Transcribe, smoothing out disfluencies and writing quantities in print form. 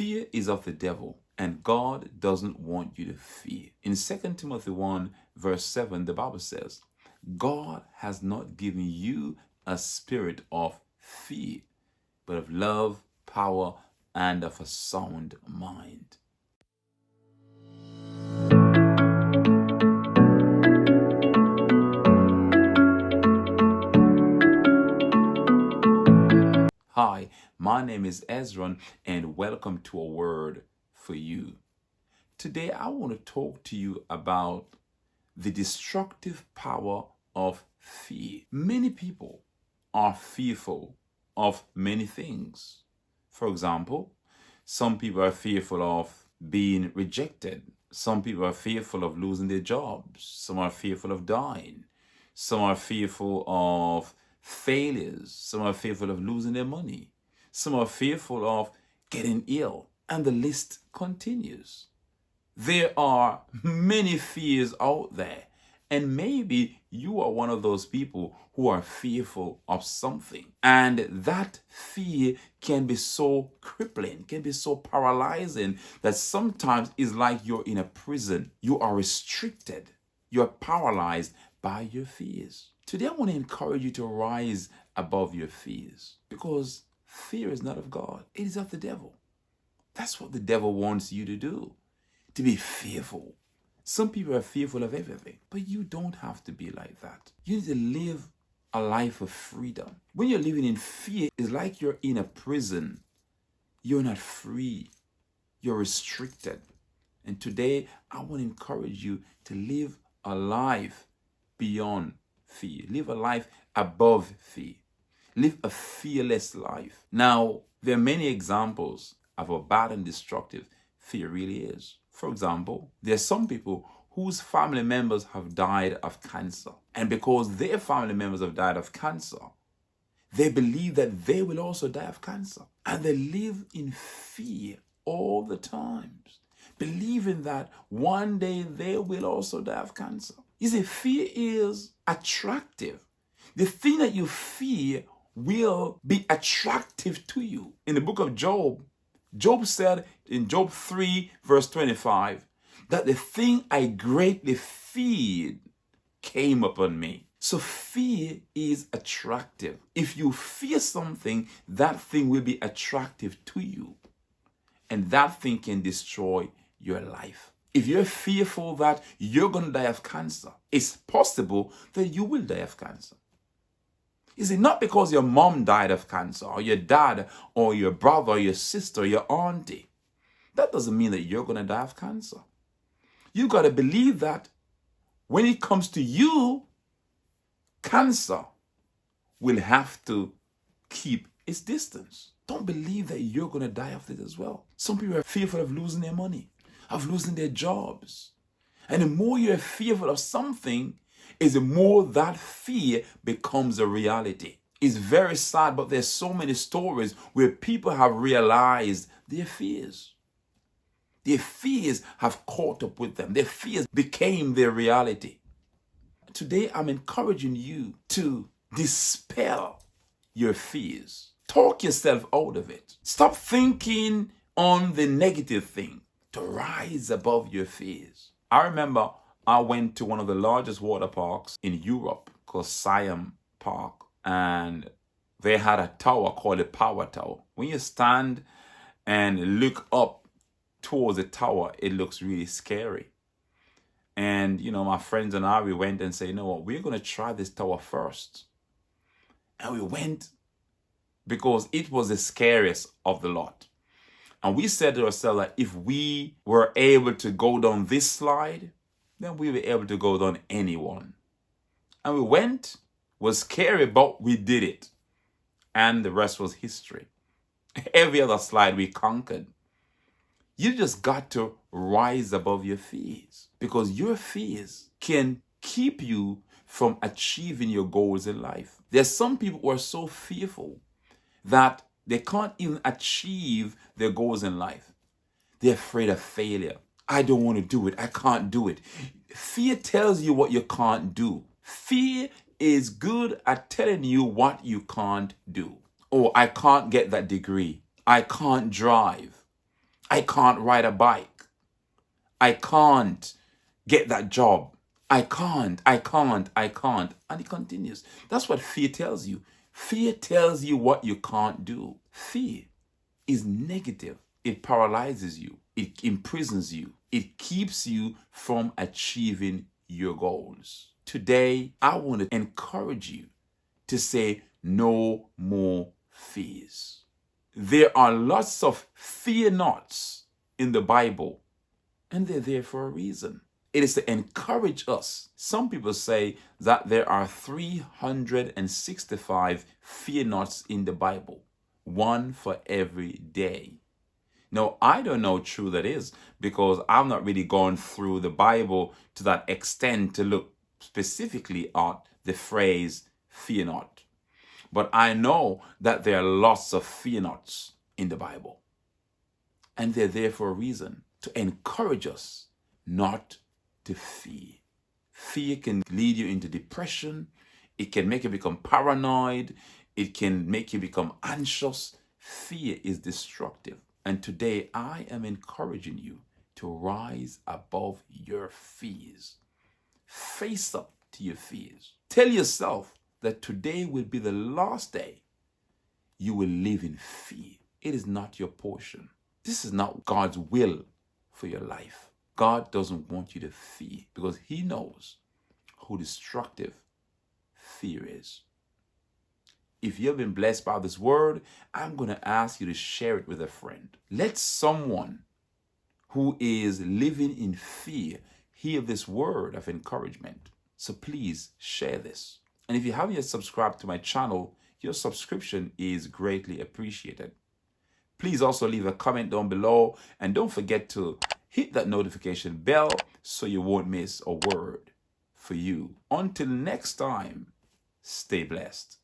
Fear is of the devil, and God doesn't want you to fear. In 2 Timothy 1, verse 7, the Bible says, God has not given you a spirit of fear, but of love, power, and of a sound mind. Hi, my name is Ezron, and welcome to A Word for You. Today, I want to talk to you about the destructive power of fear. Many people are fearful of many things. For example, some people are fearful of being rejected. Some people are fearful of losing their jobs. Some are fearful of dying. Some are fearful of failures. Some are fearful of losing their money. Some are fearful of getting ill. And the list continues. There are many fears out there. And maybe you are one of those people who are fearful of something. And that fear can be so crippling, can be so paralyzing that sometimes it's like you're in a prison. You are restricted. You're paralyzed by your fears. Today, I want to encourage you to rise above your fears, because fear is not of God. It is of the devil. That's what the devil wants you to do, to be fearful. Some people are fearful of everything, but you don't have to be like that. You need to live a life of freedom. When you're living in fear, it's like you're in a prison. You're not free. You're restricted. And today, I want to encourage you to live a life beyond fear. Live a life above fear. Live a fearless life. Now, there are many examples of how bad and destructive fear really is. For example, there are some people whose family members have died of cancer. And because their family members have died of cancer, they believe that they will also die of cancer. And they live in fear all the time, believing that one day they will also die of cancer. You see, fear is attractive. The thing that you fear will be attractive to you. In the book of Job, Job said in Job 3, verse 25, that the thing I greatly feared came upon me. So fear is attractive. If you fear something, that thing will be attractive to you. And that thing can destroy your life. If you're fearful that you're going to die of cancer, it's possible that you will die of cancer. Is it not because your mom died of cancer, or your dad, or your brother, or your sister, or your auntie? That doesn't mean that you're going to die of cancer. You got to believe that when it comes to you, cancer will have to keep its distance. Don't believe that you're going to die of it as well. Some people are fearful of losing their money, of losing their jobs. And the more you're fearful of something, is the more that fear becomes a reality. It's very sad, but there's so many stories where people have realized their fears. Their fears have caught up with them. Their fears became their reality. Today, I'm encouraging you to dispel your fears. Talk yourself out of it. Stop thinking on the negative thing, to rise above your fears. I remember I went to one of the largest water parks in Europe called Siam Park, and they had a tower called the Power Tower. When you stand and look up towards the tower, it looks really scary. And, my friends and I, we went and said, you know what, we're going to try this tower first. And we went because it was the scariest of the lot. And we said to ourselves that if we were able to go down this slide, then we were able to go down any one. And we went, was scary, but we did it. And the rest was history. Every other slide we conquered. You just got to rise above your fears, because your fears can keep you from achieving your goals in life. There's some people who are so fearful that they can't even achieve their goals in life. They're afraid of failure. I don't want to do it. I can't do it. Fear tells you what you can't do. Fear is good at telling you what you can't do. Oh, I can't get that degree. I can't drive. I can't ride a bike. I can't get that job. I can't. And it continues. That's what fear tells you. Fear tells you what you can't do. Fear is negative. It paralyzes you. It imprisons you. It keeps you from achieving your goals. Today, I want to encourage you to say no more fears. There are lots of fear nots in the Bible, and they're there for a reason. It is to encourage us. Some people say that there are 365 fear nots in the Bible, one for every day. Now, I don't know how true that is because I'm not really going through the Bible to that extent to look specifically at the phrase fear not. But I know that there are lots of fear nots in the Bible. And they're there for a reason, to encourage us not to fear. Fear can lead you into depression. It can make you become paranoid. It can make you become anxious. Fear is destructive. And today I am encouraging you to rise above your fears. Face up to your fears. Tell yourself that today will be the last day you will live in fear. It is not your portion. This is not God's will for your life. God doesn't want you to fear because He knows how destructive fear is. If you have been blessed by this word, I'm going to ask you to share it with a friend. Let someone who is living in fear hear this word of encouragement. So please share this. And if you haven't yet subscribed to my channel, your subscription is greatly appreciated. Please also leave a comment down below and don't forget to hit that notification bell so you won't miss a word for you. Until next time, stay blessed.